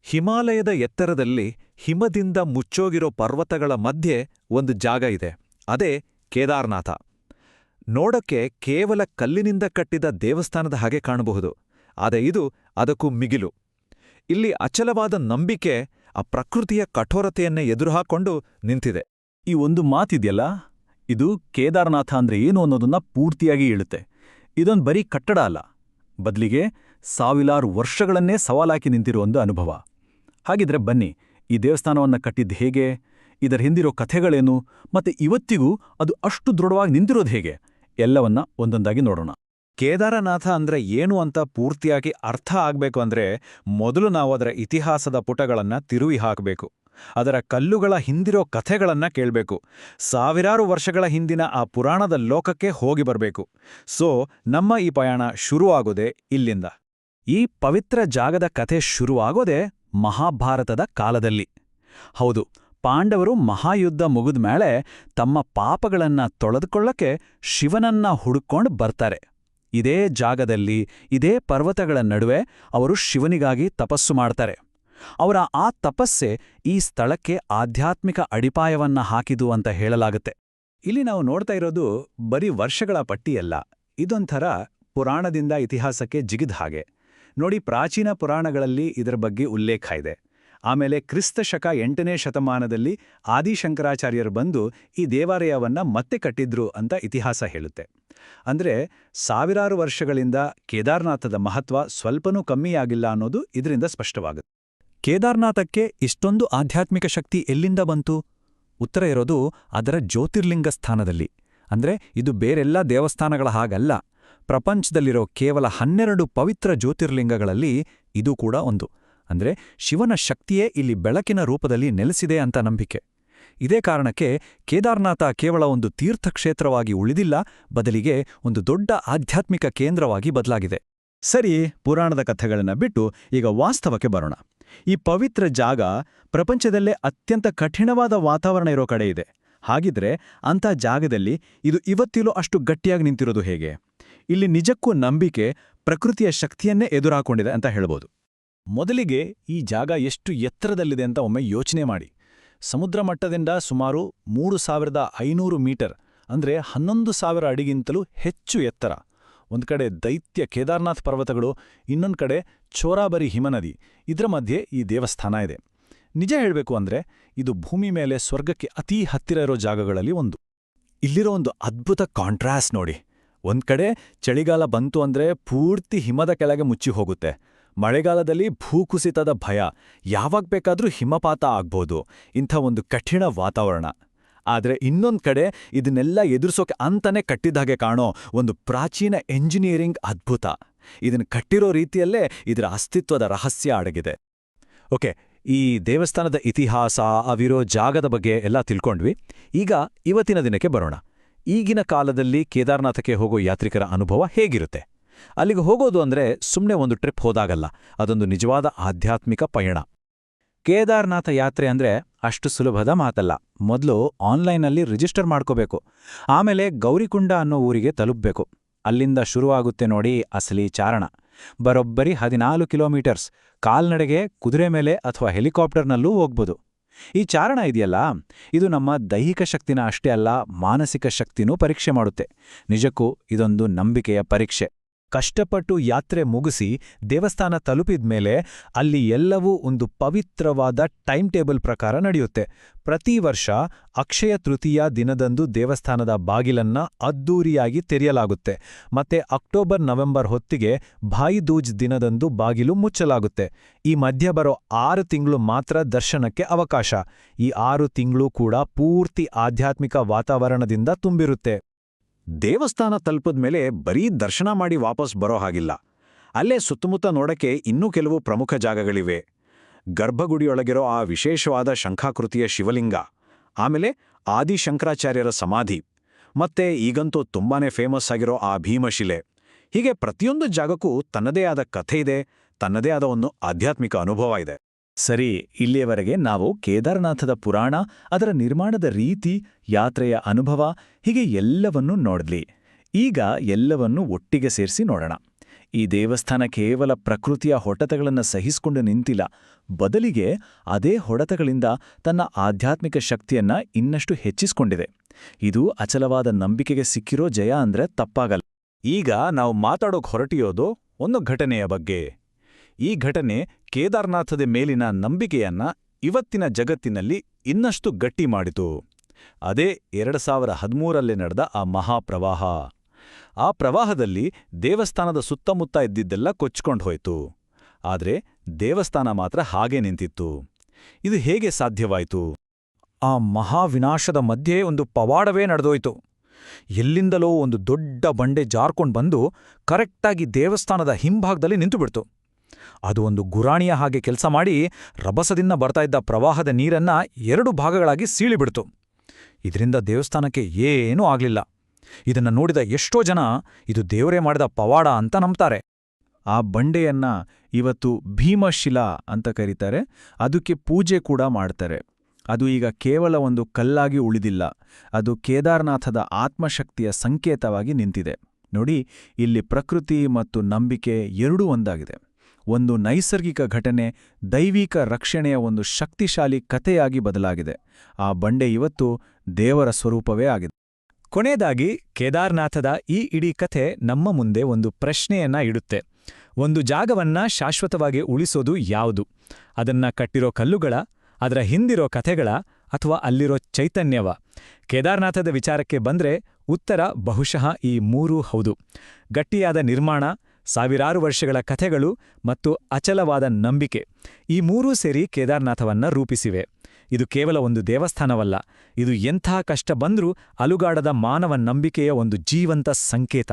ಹಿಮಾಲಯದ ಎತ್ತರದಲ್ಲಿ ಹಿಮದಿಂದ ಮುಚ್ಚೋಗಿರೋ ಪರ್ವತಗಳ ಮಧ್ಯೆ ಒಂದು ಜಾಗ ಇದೆ. ಅದೇ ಕೇದಾರನಾಥ. ನೋಡಕ್ಕೆ ಕೇವಲ ಕಲ್ಲಿನಿಂದ ಕಟ್ಟಿದ ದೇವಸ್ಥಾನದ ಹಾಗೆ ಕಾಣಬಹುದು. ಆದರೆ ಇದು ಅದಕ್ಕೂ ಮಿಗಿಲು. ಇಲ್ಲಿ ಅಚಲವಾದ ನಂಬಿಕೆ ಆ ಪ್ರಕೃತಿಯ ಕಠೋರತೆಯನ್ನೇ ಎದುರುಹಾಕೊಂಡು ನಿಂತಿದೆ. ಈ ಒಂದು ಮಾತಿದೆಯಲ್ಲ, ಇದು ಕೇದಾರನಾಥ ಅಂದ್ರೆ ಏನು ಅನ್ನೋದನ್ನ ಪೂರ್ತಿಯಾಗಿ ಹೇಳುತ್ತೆ. ಇದೊಂದು ಬರೀ ಕಟ್ಟಡ ಅಲ್ಲ, ಬದಲಿಗೆ ಸಾವಿರಾರು ವರ್ಷಗಳನ್ನೇ ಸವಾಲಾಕಿ ನಿಂತಿರೋ ಒಂದು ಅನುಭವ. ಹಾಗಿದ್ರೆ ಬನ್ನಿ, ಈ ದೇವಸ್ಥಾನವನ್ನು ಕಟ್ಟಿದ್ದು ಹೇಗೆ, ಇದರ ಹಿಂದಿರೋ ಕಥೆಗಳೇನು, ಮತ್ತೆ ಇವತ್ತಿಗೂ ಅದು ಅಷ್ಟು ದೃಢವಾಗಿ ನಿಂತಿರೋದು ಹೇಗೆ, ಎಲ್ಲವನ್ನ ಒಂದೊಂದಾಗಿ ನೋಡೋಣ. ಕೇದಾರನಾಥ ಅಂದ್ರೆ ಏನು ಅಂತ ಪೂರ್ತಿಯಾಗಿ ಅರ್ಥ ಆಗ್ಬೇಕು ಅಂದ್ರೆ ಮೊದಲು ನಾವು ಅದರ ಇತಿಹಾಸದ ಪುಟಗಳನ್ನ ತಿರುವಿ ಹಾಕಬೇಕು. ಅದರ ಕಲ್ಲುಗಳ ಹಿಂದಿರೋ ಕಥೆಗಳನ್ನ ಕೇಳಬೇಕು. ಸಾವಿರಾರು ವರ್ಷಗಳ ಹಿಂದಿನ ಆ ಪುರಾಣದ ಲೋಕಕ್ಕೆ ಹೋಗಿ ಬರಬೇಕು. ನಮ್ಮ ಈ ಪಯಣ ಶುರುವಾಗೋದೆ ಇಲ್ಲಿಂದ. ಈ ಪವಿತ್ರ ಜಾಗದ ಕಥೆ ಶುರುವಾಗೋದೆ ಮಹಾಭಾರತದ ಕಾಲದಲ್ಲಿ. ಹೌದು, ಪಾಂಡವರು ಮಹಾಯುದ್ಧ ಮುಗಿದ ಮೇಲೆ ತಮ್ಮ ಪಾಪಗಳನ್ನ ತೊಳೆದುಕೊಳ್ಳಕ್ಕೆ ಶಿವನನ್ನ ಹುಡುಕೊಂಡು ಬರ್ತಾರೆ. ಇದೇ ಜಾಗದಲ್ಲಿ, ಇದೇ ಪರ್ವತಗಳ ನಡುವೆ ಅವರು ಶಿವನಿಗಾಗಿ ತಪಸ್ಸು ಮಾಡ್ತಾರೆ. ಅವರ ಆ ತಪಸ್ಸೆ ಈ ಸ್ಥಳಕ್ಕೆ ಆಧ್ಯಾತ್ಮಿಕ ಅಡಿಪಾಯವನ್ನ ಹಾಕಿದು ಅಂತ ಹೇಳಲಾಗುತ್ತೆ. ಇಲ್ಲಿ ನಾವು ನೋಡ್ತಾ ಇರೋದು ಬರೀ ವರ್ಷಗಳ ಪಟ್ಟಿಯಲ್ಲ, ಇದೊಂಥರ ಪುರಾಣದಿಂದ ಇತಿಹಾಸಕ್ಕೆ ಜಿಗಿದ ಹಾಗೆ. ನೋಡಿ, ಪ್ರಾಚೀನ ಪುರಾಣಗಳಲ್ಲಿ ಇದರ ಬಗ್ಗೆ ಉಲ್ಲೇಖ ಇದೆ. ಆಮೇಲೆ ಕ್ರಿಸ್ತ ಶಕ 8ನೇ ಶತಮಾನದಲ್ಲಿ ಆದಿಶಂಕರಾಚಾರ್ಯರು ಬಂದು ಈ ದೇವಾಲಯವನ್ನ ಮತ್ತೆ ಕಟ್ಟಿದ್ರು ಅಂತ ಇತಿಹಾಸ ಹೇಳುತ್ತೆ. ಅಂದ್ರೆ ಸಾವಿರಾರು ವರ್ಷಗಳಿಂದ ಕೇದಾರನಾಥದ ಮಹತ್ವ ಸ್ವಲ್ಪನೂ ಕಮ್ಮಿಯಾಗಿಲ್ಲ ಅನ್ನೋದು ಇದರಿಂದ ಸ್ಪಷ್ಟವಾಗುತ್ತೆ. ಕೇದಾರನಾಥಕ್ಕೆ ಇಷ್ಟೊಂದು ಆಧ್ಯಾತ್ಮಿಕ ಶಕ್ತಿ ಎಲ್ಲಿಂದ ಬಂತು? ಉತ್ತರ ಇರೋದು ಅದರ ಜ್ಯೋತಿರ್ಲಿಂಗ ಸ್ಥಾನದಲ್ಲಿ. ಅಂದ್ರೆ ಇದು ಬೇರೆಲ್ಲ ದೇವಸ್ಥಾನಗಳ ಹಾಗಲ್ಲ. ಪ್ರಪಂಚದಲ್ಲಿರೋ ಕೇವಲ 12 ಪವಿತ್ರ ಜ್ಯೋತಿರ್ಲಿಂಗಗಳಲ್ಲಿ ಇದು ಕೂಡ ಒಂದು. ಅಂದ್ರೆ ಶಿವನ ಶಕ್ತಿಯೇ ಇಲ್ಲಿ ಬೆಳಕಿನ ರೂಪದಲ್ಲಿ ನೆಲೆಸಿದೆ ಅಂತ ನಂಬಿಕೆ. ಇದೇ ಕಾರಣಕ್ಕೆ ಕೇದಾರನಾಥ ಕೇವಲ ಒಂದು ತೀರ್ಥಕ್ಷೇತ್ರವಾಗಿ ಉಳಿದಿಲ್ಲ, ಬದಲಿಗೆ ಒಂದು ದೊಡ್ಡ ಆಧ್ಯಾತ್ಮಿಕ ಕೇಂದ್ರವಾಗಿ ಬದಲಾಗಿದೆ. ಸರಿ, ಪುರಾಣದ ಕಥೆಗಳನ್ನ ಬಿಟ್ಟು ಈಗ ವಾಸ್ತವಕ್ಕೆ ಬರೋಣ. ಈ ಪವಿತ್ರ ಜಾಗ ಪ್ರಪಂಚದಲ್ಲೇ ಅತ್ಯಂತ ಕಠಿಣವಾದ ವಾತಾವರಣ ಇರೋ ಕಡೆ ಇದೆ. ಹಾಗಿದ್ರೆ ಅಂಥ ಜಾಗದಲ್ಲಿ ಇದು ಇವತ್ತಿಲೂ ಅಷ್ಟು ಗಟ್ಟಿಯಾಗಿ ನಿಂತಿರೋದು ಹೇಗೆ? ಇಲ್ಲಿ ನಿಜಕ್ಕೂ ನಂಬಿಕೆ ಪ್ರಕೃತಿಯ ಶಕ್ತಿಯನ್ನೇ ಎದುರಾಕೊಂಡಿದೆ ಅಂತ ಹೇಳ್ಬೋದು. ಮೊದಲಿಗೆ ಈ ಜಾಗ ಎಷ್ಟು ಎತ್ತರದಲ್ಲಿದೆ ಅಂತ ಒಮ್ಮೆ ಯೋಚನೆ ಮಾಡಿ. ಸಮುದ್ರ ಮಟ್ಟದಿಂದ ಸುಮಾರು 3500 ಮೀಟರ್, ಅಂದ್ರೆ 11,000 ಅಡಿಗಿಂತಲೂ ಹೆಚ್ಚು ಎತ್ತರ. ಒಂದು ಕಡೆ ದೈತ್ಯ ಕೇದಾರನಾಥ್ ಪರ್ವತಗಳು, ಇನ್ನೊಂದು ಕಡೆ ಚೋರಾಬರಿ ಹಿಮನದಿ. ಇದರ ಮಧ್ಯೆ ಈ ದೇವಸ್ಥಾನ ಇದೆ. ನಿಜ ಹೇಳಬೇಕು ಅಂದ್ರೆ ಇದು ಭೂಮಿ ಮೇಲೆ ಸ್ವರ್ಗಕ್ಕೆ ಅತೀ ಹತ್ತಿರ ಇರೋ ಜಾಗಗಳಲ್ಲಿ ಒಂದು. ಇಲ್ಲಿರೋ ಒಂದು ಅದ್ಭುತ ಕಾಂಟ್ರಾಸ್ಟ್ ನೋಡಿ. ಒಂದ್ ಕಡೆ ಚಳಿಗಾಲ ಬಂತು ಅಂದ್ರೆ ಪೂರ್ತಿ ಹಿಮದ ಕೆಳಗೆ ಮುಚ್ಚಿ ಹೋಗುತ್ತೆ. ಮಳೆಗಾಲದಲ್ಲಿ ಭೂಕುಸಿತದ ಭಯ, ಯಾವಾಗ ಬೇಕಾದ್ರೂ ಹಿಮಪಾತ ಆಗ್ಬೋದು. ಇಂಥ ಒಂದು ಕಠಿಣ ವಾತಾವರಣ. ಆದ್ರೆ ಇನ್ನೊಂದ್ ಕಡೆ ಇದನ್ನೆಲ್ಲ ಎದುರಿಸೋಕೆ ಅಂತಾನೆ ಕಟ್ಟಿದಾಗೆ ಕಾಣೋ ಒಂದು ಪ್ರಾಚೀನ ಎಂಜಿನಿಯರಿಂಗ್ ಅದ್ಭುತ. ಇದನ್ನು ಕಟ್ಟಿರೋ ರೀತಿಯಲ್ಲೇ ಇದರ ಅಸ್ತಿತ್ವದ ರಹಸ್ಯ ಅಡಗಿದೆ. ಓಕೆ, ಈ ದೇವಸ್ಥಾನದ ಇತಿಹಾಸ, ಅವಿರೋ ಜಾಗದ ಬಗ್ಗೆ ಎಲ್ಲ ತಿಳ್ಕೊಂಡ್ವಿ. ಈಗ ಇವತ್ತಿನ ದಿನಕ್ಕೆ ಬರೋಣ. ಈಗಿನ ಕಾಲದಲ್ಲಿ ಕೇದಾರನಾಥಕ್ಕೆ ಹೋಗೋ ಯಾತ್ರಿಕರ ಅನುಭವ ಹೇಗಿರುತ್ತೆ? ಅಲ್ಲಿಗೆ ಹೋಗೋದು ಅಂದ್ರೆ ಸುಮ್ಮನೆ ಒಂದು ಟ್ರಿಪ್ ಹೋದಾಗಲ್ಲ, ಅದೊಂದು ನಿಜವಾದ ಆಧ್ಯಾತ್ಮಿಕ ಪಯಣ. ಕೇದಾರನಾಥ ಯಾತ್ರೆ ಅಂದ್ರೆ ಅಷ್ಟು ಸುಲಭದ ಮಾತಲ್ಲ. ಮೊದಲು ಆನ್ಲೈನಲ್ಲಿ ರಿಜಿಸ್ಟರ್ ಮಾಡ್ಕೋಬೇಕು. ಆಮೇಲೆ ಗೌರಿಕುಂಡ ಅನ್ನೋ ಊರಿಗೆ ತಲುಪಬೇಕು. ಅಲ್ಲಿಂದ ಶುರುವಾಗುತ್ತೆ ನೋಡಿ ಅಸಲಿ ಚಾರಣ. ಬರೋಬ್ಬರಿ 14 ಕಿಲೋಮೀಟರ್ಸ್. ಕಾಲ್ನಡೆಗೆ, ಕುದುರೆ ಮೇಲೆ ಅಥವಾ ಹೆಲಿಕಾಪ್ಟರ್ನಲ್ಲೂ ಹೋಗ್ಬೋದು. ಈ ಚಾರಣ ಇದೆಯಲ್ಲ, ಇದು ನಮ್ಮ ದೈಹಿಕ ಶಕ್ತಿನ ಅಷ್ಟೇ ಅಲ್ಲ, ಮಾನಸಿಕ ಶಕ್ತಿನೂ ಪರೀಕ್ಷೆ ಮಾಡುತ್ತೆ. ನಿಜಕ್ಕೂ ಇದೊಂದು ನಂಬಿಕೆಯ ಪರೀಕ್ಷೆ. ಕಷ್ಟಪಟ್ಟು ಯಾತ್ರೆ ಮುಗಿಸಿ ದೇವಸ್ಥಾನ ತಲುಪಿದ್ಮೇಲೆ ಅಲ್ಲಿ ಎಲ್ಲವೂ ಒಂದು ಪವಿತ್ರವಾದ ಟೈಮ್ ಟೇಬಲ್ ಪ್ರಕಾರ ನಡೆಯುತ್ತೆ. ಪ್ರತಿ ವರ್ಷ ಅಕ್ಷಯ ತೃತೀಯ ದಿನದಂದು ದೇವಸ್ಥಾನದ ಬಾಗಿಲನ್ನ ಅದ್ದೂರಿಯಾಗಿ ತೆರೆಯಲಾಗುತ್ತೆ. ಮತ್ತೆ ಅಕ್ಟೋಬರ್-ನವೆಂಬರ್ ಹೊತ್ತಿಗೆ ಭಾಯಿ ದೂಜ್ ದಿನದಂದು ಬಾಗಿಲು ಮುಚ್ಚಲಾಗುತ್ತೆ. ಈ ಮಧ್ಯ ಬರೋ 6 ತಿಂಗಳು ಮಾತ್ರ ದರ್ಶನಕ್ಕೆ ಅವಕಾಶ. ಈ 6 ತಿಂಗಳು ಕೂಡ ಪೂರ್ತಿ ಆಧ್ಯಾತ್ಮಿಕ ವಾತಾವರಣದಿಂದ ತುಂಬಿರುತ್ತೆ. ದೇವಸ್ಥಾನ ತಲುಪಿದ್ಮೇಲೆ ಬರೀ ದರ್ಶನ ಮಾಡಿ ವಾಪಸ್ ಬರೋ ಹಾಗಿಲ್ಲ. ಅಲ್ಲೇ ಸುತ್ತಮುತ್ತ ನೋಡಕ್ಕೆ ಇನ್ನೂ ಕೆಲವು ಪ್ರಮುಖ ಜಾಗಗಳಿವೆ. ಗರ್ಭಗುಡಿಯೊಳಗಿರೋ ಆ ವಿಶೇಷವಾದ ಶಂಖಾಕೃತಿಯ ಶಿವಲಿಂಗ, ಆಮೇಲೆ ಆದಿಶಂಕರಾಚಾರ್ಯರ ಸಮಾಧಿ, ಮತ್ತೆ ಈಗಂತೂ ತುಂಬಾನೇ ಫೇಮಸ್ ಆಗಿರೋ ಆ ಭೀಮಶಿಲೆ. ಹೀಗೆ ಪ್ರತಿಯೊಂದು ಜಾಗಕ್ಕೂ ತನ್ನದೇ ಆದ ಕಥೆ ಇದೆ, ತನ್ನದೇ ಆದ ಒಂದು ಆಧ್ಯಾತ್ಮಿಕ ಅನುಭವ ಇದೆ. ಸರಿ, ಇಲ್ಲಿಯವರೆಗೆ ನಾವು ಕೇದಾರನಾಥದ ಪುರಾಣ, ಅದರ ನಿರ್ಮಾಣದ ರೀತಿ, ಯಾತ್ರೆಯ ಅನುಭವ, ಹೀಗೆ ಎಲ್ಲವನ್ನೂ ನೋಡಿದ್ವಿ. ಈಗ ಎಲ್ಲವನ್ನೂ ಒಟ್ಟಿಗೆ ಸೇರಿಸಿ ನೋಡೋಣ. ಈ ದೇವಸ್ಥಾನ ಕೇವಲ ಪ್ರಕೃತಿಯ ಹೊಡೆತಗಳನ್ನು ಸಹಿಸಿಕೊಂಡು ನಿಂತಿಲ್ಲ, ಬದಲಿಗೆ ಅದೇ ಹೊಡೆತಗಳಿಂದ ತನ್ನ ಆಧ್ಯಾತ್ಮಿಕ ಶಕ್ತಿಯನ್ನ ಇನ್ನಷ್ಟು ಹೆಚ್ಚಿಸಿಕೊಂಡಿದೆ. ಇದು ಅಚಲವಾದ ನಂಬಿಕೆಗೆ ಸಿಕ್ಕಿರೋ ಜಯ ಅಂದ್ರೆ ತಪ್ಪಾಗಲ್ಲ. ಈಗ ನಾವು ಮಾತಾಡೋಕ್ ಹೊರಟಿಯೋದು ಒಂದು ಘಟನೆಯ ಬಗ್ಗೆ. ಈ ಘಟನೆ ಕೇದಾರನಾಥದ ಮೇಲಿನ ನಂಬಿಕೆಯನ್ನ ಇವತ್ತಿನ ಜಗತ್ತಿನಲ್ಲಿ ಇನ್ನಷ್ಟು ಗಟ್ಟಿ ಮಾಡಿತು. ಅದೇ 2013ರಲ್ಲಿ ನಡೆದ ಆ ಮಹಾಪ್ರವಾಹ. ಆ ಪ್ರವಾಹದಲ್ಲಿ ದೇವಸ್ಥಾನದ ಸುತ್ತಮುತ್ತ ಇದ್ದಿದ್ದೆಲ್ಲ ಕೊಚ್ಕೊಂಡು ಹೋಯ್ತು. ಆದ್ರೆ ದೇವಸ್ಥಾನ ಮಾತ್ರ ಹಾಗೇ ನಿಂತಿತ್ತು. ಇದು ಹೇಗೆ ಸಾಧ್ಯವಾಯಿತು? ಆ ಮಹಾವಿನಾಶದ ಮಧ್ಯೆ ಒಂದು ಪವಾಡವೇ ನಡೆದೋಯ್ತು. ಎಲ್ಲಿಂದಲೋ ಒಂದು ದೊಡ್ಡ ಬಂಡೆ ಜಾರ್ಕೊಂಡ್ ಬಂದು ಕರೆಕ್ಟಾಗಿ ದೇವಸ್ಥಾನದ ಹಿಂಭಾಗದಲ್ಲಿ ನಿಂತುಬಿಡ್ತು. ಅದು ಒಂದು ಗುರಾಣಿಯ ಹಾಗೆ ಕೆಲಸ ಮಾಡಿ ರಭಸದಿಂದ ಬರ್ತಾ ಇದ್ದ ಪ್ರವಾಹದ ನೀರನ್ನ 2 ಭಾಗಗಳಾಗಿ ಸೀಳಿಬಿಡ್ತು. ಇದರಿಂದ ದೇವಸ್ಥಾನಕ್ಕೆ ಏನೂ ಆಗ್ಲಿಲ್ಲ. ಇದನ್ನ ನೋಡಿದ ಎಷ್ಟೋ ಜನ ಇದು ದೇವರೇ ಮಾಡಿದ ಪವಾಡ ಅಂತ ನಂಬ್ತಾರೆ. ಆ ಬಂಡೆಯನ್ನ ಇವತ್ತು ಭೀಮಶಿಲಾ ಅಂತ ಕರೀತಾರೆ. ಅದಕ್ಕೆ ಪೂಜೆ ಕೂಡ ಮಾಡ್ತಾರೆ. ಅದು ಈಗ ಕೇವಲ ಒಂದು ಕಲ್ಲಾಗಿ ಉಳಿದಿಲ್ಲ, ಅದು ಕೇದಾರನಾಥದ ಆತ್ಮಶಕ್ತಿಯ ಸಂಕೇತವಾಗಿ ನಿಂತಿದೆ. ನೋಡಿ, ಇಲ್ಲಿ ಪ್ರಕೃತಿ ಮತ್ತು ನಂಬಿಕೆ ಎರಡೂ ಒಂದಾಗಿದೆ. ಒಂದು ನೈಸರ್ಗಿಕ ಘಟನೆ ದೈವಿಕ ರಕ್ಷಣೆಯ ಒಂದು ಶಕ್ತಿಶಾಲಿ ಕಥೆಯಾಗಿ ಬದಲಾಗಿದೆ. ಆ ಬಂಡೆ ಇವತ್ತು ದೇವರ ಸ್ವರೂಪವೇ ಆಗಿದೆ. ಕೊನೆಯದಾಗಿ ಕೇದಾರನಾಥದ ಈ ಇಡೀ ಕಥೆ ನಮ್ಮ ಮುಂದೆ ಒಂದು ಪ್ರಶ್ನೆಯನ್ನ ಇಡುತ್ತೆ. ಒಂದು ಜಾಗವನ್ನ ಶಾಶ್ವತವಾಗಿ ಉಳಿಸೋದು ಯಾವುದು? ಅದನ್ನ ಕಟ್ಟಿರೋ ಕಲ್ಲುಗಳ, ಅದರ ಹಿಂದಿರೋ ಕಥೆಗಳ, ಅಥವಾ ಅಲ್ಲಿರೋ ಚೈತನ್ಯವ? ಕೇದಾರನಾಥದ ವಿಚಾರಕ್ಕೆ ಬಂದ್ರೆ ಉತ್ತರ ಬಹುಶಃ ಈ ಮೂರೂ ಹೌದು. ಗಟ್ಟಿಯಾದ ನಿರ್ಮಾಣ, ಸಾವಿರಾರು ವರ್ಷಗಳ ಕಥೆಗಳು ಮತ್ತು ಅಚಲವಾದ ನಂಬಿಕೆ, ಈ ಮೂರೂ ಸೇರಿ ಕೇದಾರನಾಥವನ್ನ ರೂಪಿಸಿವೆ. ಇದು ಕೇವಲ ಒಂದು ದೇವಸ್ಥಾನವಲ್ಲ, ಇದು ಎಂಥ ಕಷ್ಟ ಬಂದ್ರೂ ಅಲುಗಾಡದ ಮಾನವ ನಂಬಿಕೆಯ ಒಂದು ಜೀವಂತ ಸಂಕೇತ.